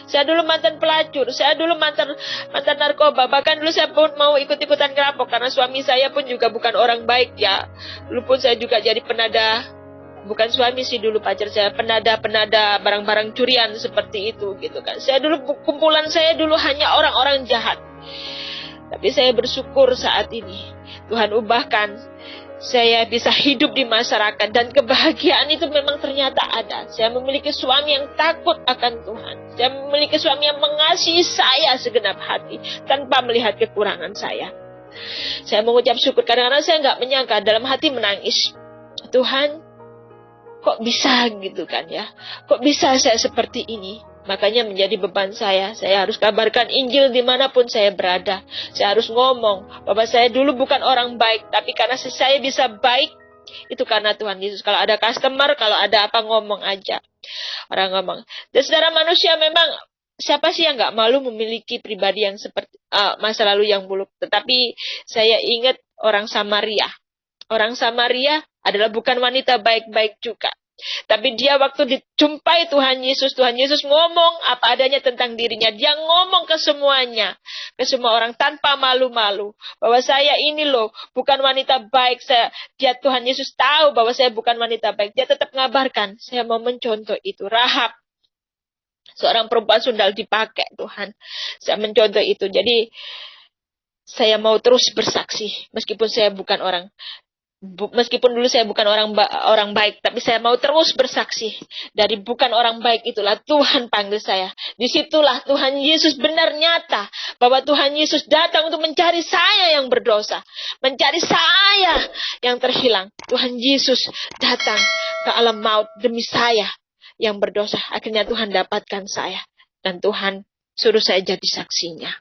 Saya dulu mantan pelacur, saya dulu mantan narkoba, bahkan dulu saya pun mau ikut-ikutan ngerampok karena suami saya pun juga bukan orang baik ya. Dulu pun saya juga jadi penada, bukan suami sih dulu, pacar saya, penada barang-barang curian seperti itu gitu kan. Kumpulan saya dulu hanya orang-orang jahat. Tapi saya bersyukur saat ini Tuhan ubahkan, saya bisa hidup di masyarakat dan kebahagiaan itu memang ternyata ada. Saya memiliki suami yang takut akan Tuhan. Saya memiliki suami yang mengasihi saya segenap hati tanpa melihat kekurangan saya. Saya mengucap syukur, kadang-kadang saya nggak menyangka, dalam hati menangis. Tuhan, kok bisa gitu kan ya? Kok bisa saya seperti ini? Makanya menjadi beban saya harus kabarkan Injil dimanapun saya berada. Saya harus ngomong bahwa saya dulu bukan orang baik, tapi karena saya bisa baik, Itu karena Tuhan Yesus. Kalau ada customer, kalau ada apa, ngomong aja. Orang ngomong. Dan secara manusia memang, siapa sih yang nggak malu memiliki pribadi yang seperti masa lalu yang buruk. Tetapi saya ingat orang Samaria. Orang Samaria adalah bukan wanita baik-baik juga. Tapi dia waktu dijumpai Tuhan Yesus ngomong apa adanya tentang dirinya. Dia ngomong ke semuanya, ke semua orang tanpa malu-malu. Bahwa saya ini loh, bukan wanita baik. Dia Tuhan Yesus tahu bahwa saya bukan wanita baik. Dia tetap ngabarkan, saya mau mencontoh itu. Rahab, seorang perempuan sundal dipakai Tuhan. Saya mencontoh itu. Jadi, saya mau terus bersaksi. Meskipun dulu saya bukan orang baik, tapi saya mau terus bersaksi. Dari bukan orang baik itulah Tuhan panggil saya. Disitulah Tuhan Yesus benar nyata. Bahwa Tuhan Yesus datang untuk mencari saya yang berdosa. Mencari saya yang terhilang. Tuhan Yesus datang ke alam maut demi saya yang berdosa. Akhirnya Tuhan dapatkan saya. Dan Tuhan suruh saya jadi saksinya.